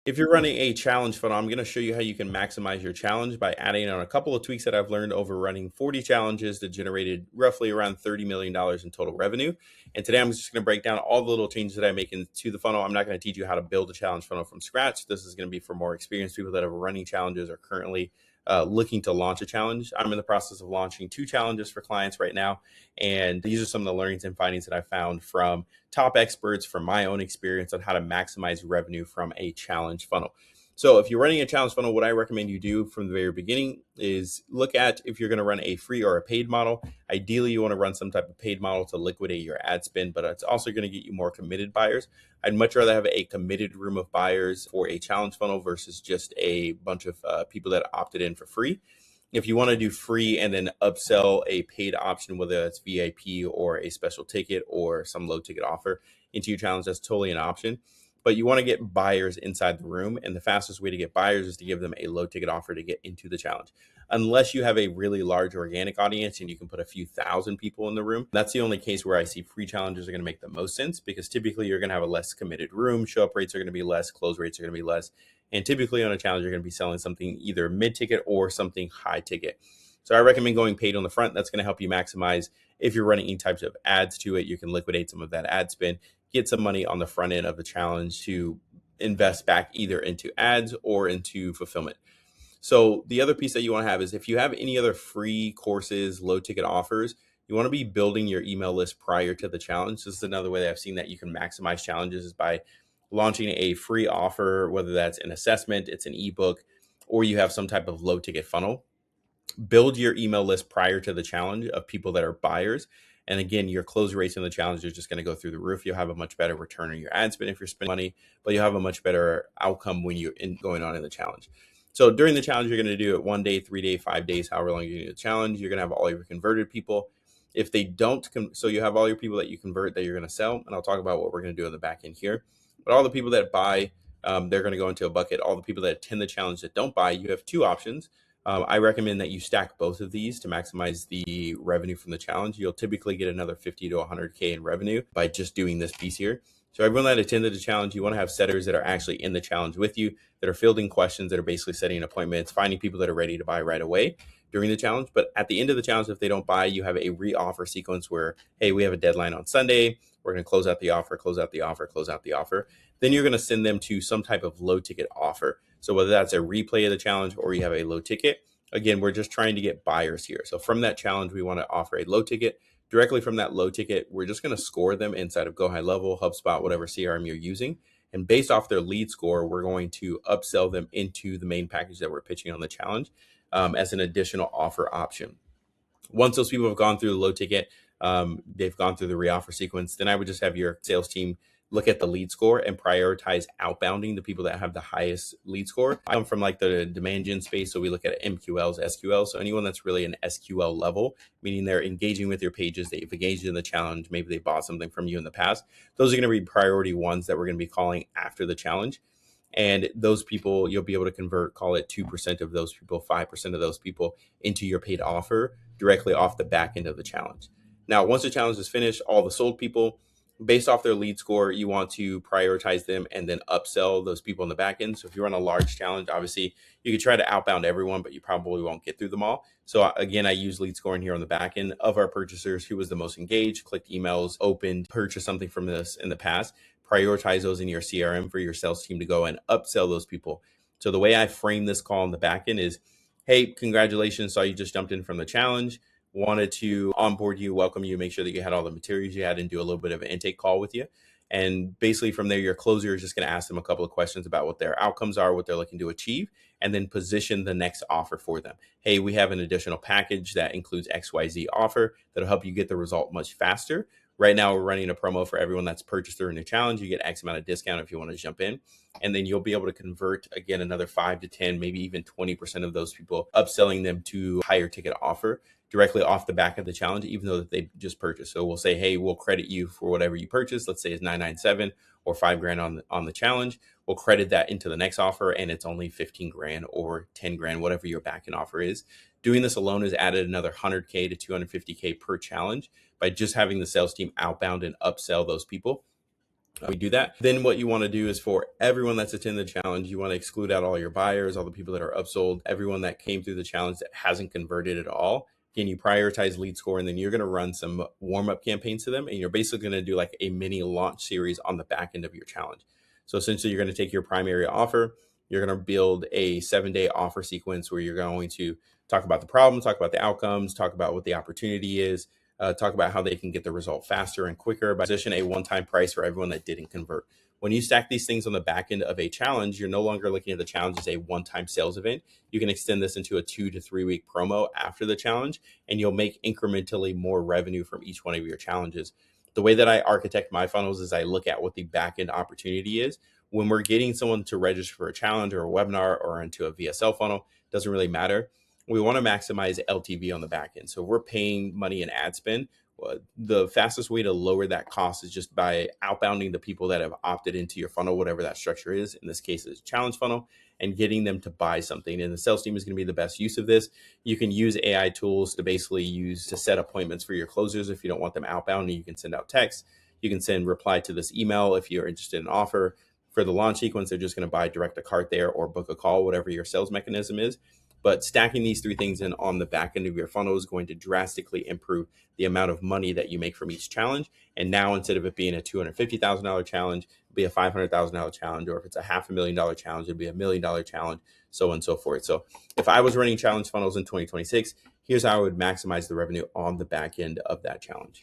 If you're running a challenge funnel, I'm going to show you how you can maximize your challenge by adding on a couple of tweaks that I've learned over running 40 challenges that generated roughly around $30 million in total revenue. And today I'm just going to break down all the little changes that I make into the funnel. I'm not going to teach you how to build a challenge funnel from scratch. This is going to be for more experienced people that are running challenges or currently looking to launch a challenge. I'm in the process of launching 2 challenges for clients right now. And these are some of the learnings and findings that I found from top experts, from my own experience on how to maximize revenue from a challenge funnel. So if you're running a challenge funnel, what I recommend you do from the very beginning is look at if you're going to run a free or a paid model. Ideally, you want to run some type of paid model to liquidate your ad spend, but it's also going to get you more committed buyers. I'd much rather have a committed room of buyers for a challenge funnel versus just a bunch of people that opted in for free. If you want to do free and then upsell a paid option, whether that's VIP or a special ticket or some low ticket offer into your challenge, that's totally an option. But you want to get buyers inside the room. And the fastest way to get buyers is to give them a low ticket offer to get into the challenge. Unless you have a really large organic audience and you can put a few thousand people in the room. That's the only case where I see free challenges are going to make the most sense, because typically you're going to have a less committed room. Show up rates are going to be less. Close rates are going to be less. And typically on a challenge, you're going to be selling something either mid-ticket or something high-ticket. So I recommend going paid on the front. That's going to help you maximize. If you're running any types of ads to it, you can liquidate some of that ad spend, get some money on the front end of the challenge to invest back either into ads or into fulfillment. So the other piece that you want to have is if you have any other free courses, low-ticket offers, you want to be building your email list prior to the challenge. This is another way that I've seen that you can maximize challenges is by launching a free offer, whether that's an assessment, it's an ebook, or you have some type of low ticket funnel. Build your email list prior to the challenge of people that are buyers. And again, your close rates in the challenge are just going to go through the roof. You'll have a much better return on your ad spend if you're spending money, but you'll have a much better outcome when you're going on in the challenge. So during the challenge, you're going to do it 1 day, 3 days, 5 days, however long you do the challenge. You're going to have all your converted people. If they don't, so you have all your people that you convert that you're going to sell. And I'll talk about what we're going to do on the back end here. But all the people that buy, they're going to go into a bucket. All the people that attend the challenge that don't buy, you have 2 options. I recommend that you stack both of these to maximize the revenue from the challenge. You'll typically get another 50 to 100K in revenue by just doing this piece here. So everyone that attended the challenge, you want to have setters that are actually in the challenge with you, that are fielding questions, that are basically setting appointments, finding people that are ready to buy right away during the challenge. But at the end of the challenge, if they don't buy, you have a re-offer sequence where, hey, we have a deadline on Sunday. We're going to close out the offer, close out the offer, close out the offer. Then you're going to send them to some type of low ticket offer. So whether that's a replay of the challenge or you have a low ticket, again, we're just trying to get buyers here. So from that challenge, we want to offer a low ticket. Directly from that low ticket, we're just going to score them inside of GoHighLevel, HubSpot, whatever CRM you're using. And based off their lead score, we're going to upsell them into the main package that we're pitching on the challenge as an additional offer option. Once those people have gone through the low ticket, they've gone through the reoffer sequence, then I would just have your sales team look at the lead score and prioritize outbounding the people that have the highest lead score. I come from like the demand gen space, so we look at MQLs, SQLs. So anyone that's really an SQL level, meaning they're engaging with your pages, they've engaged in the challenge, maybe they bought something from you in the past. Those are going to be priority ones that we're going to be calling after the challenge. And those people, you'll be able to convert, call it 2% of those people, 5% of those people into your paid offer directly off the back end of the challenge. Now, once the challenge is finished, all the sold people, based off their lead score, you want to prioritize them and then upsell those people in the back end. So if you run a large challenge, obviously you could try to outbound everyone, but you probably won't get through them all. So again, I use lead scoring here on the back end of our purchasers. Who was the most engaged, clicked emails, opened, purchased something from this in the past. Prioritize those in your CRM for your sales team to go and upsell those people. So the way I frame this call on the back end is, hey, congratulations, saw you just jumped in from the challenge. Wanted to onboard you, welcome you, make sure that you had all the materials you had, and do a little bit of an intake call with you. And basically from there, your closer is just going to ask them a couple of questions about what their outcomes are, what they're looking to achieve, and then position the next offer for them. Hey, we have an additional package that includes XYZ offer that'll help you get the result much faster. Right now, we're running a promo for everyone that's purchased during the challenge. You get X amount of discount if you want to jump in. And then you'll be able to convert, again, another 5 to 10, maybe even 20% of those people, upselling them to higher ticket offer directly off the back of the challenge, even though that they just purchased. So we'll say, hey, we'll credit you for whatever you purchased. Let's say it's $997 or $5,000 on the challenge. We'll credit that into the next offer, and it's only $15,000 or $10,000, whatever your back end offer is. Doing this alone has added another $100K to $250K per challenge by just having the sales team outbound and upsell those people. We do that. Then what you want to do is for everyone that's attended the challenge, you want to exclude out all your buyers, all the people that are upsold, everyone that came through the challenge that hasn't converted at all. Again, you prioritize lead score, and then you're going to run some warm-up campaigns to them, and you're basically going to do like a mini launch series on the back end of your challenge. So essentially, you're going to take your primary offer, you're going to build a 7-day offer sequence where you're going to talk about the problem, talk about the outcomes, talk about what the opportunity is, talk about how they can get the result faster and quicker by position a one-time price for everyone that didn't convert. When you stack these things on the back end of a challenge, you're no longer looking at the challenge as a one-time sales event. You can extend this into a 2 to 3 week promo after the challenge, and you'll make incrementally more revenue from each one of your challenges. The way that I architect my funnels is I look at what the back end opportunity is. When we're getting someone to register for a challenge or a webinar or into a VSL funnel, doesn't really matter. We want to maximize LTV on the back end. So if we're paying money in ad spend, the fastest way to lower that cost is just by outbounding the people that have opted into your funnel, whatever that structure is. In this case, it's a challenge funnel, and getting them to buy something. And the sales team is going to be the best use of this. You can use AI tools to basically use to set appointments for your closers if you don't want them outbound. You can send out text. You can send reply to this email if you're interested in an offer. For the launch sequence, they're just going to buy direct to cart there or book a call, whatever your sales mechanism is. But stacking these three things in on the back end of your funnel is going to drastically improve the amount of money that you make from each challenge. And now, instead of it being a $250,000 challenge, it'll be a $500,000 challenge. Or if it's a $500,000 challenge, it'll be a $1 million challenge, so on and so forth. So if I was running challenge funnels in 2026, here's how I would maximize the revenue on the back end of that challenge.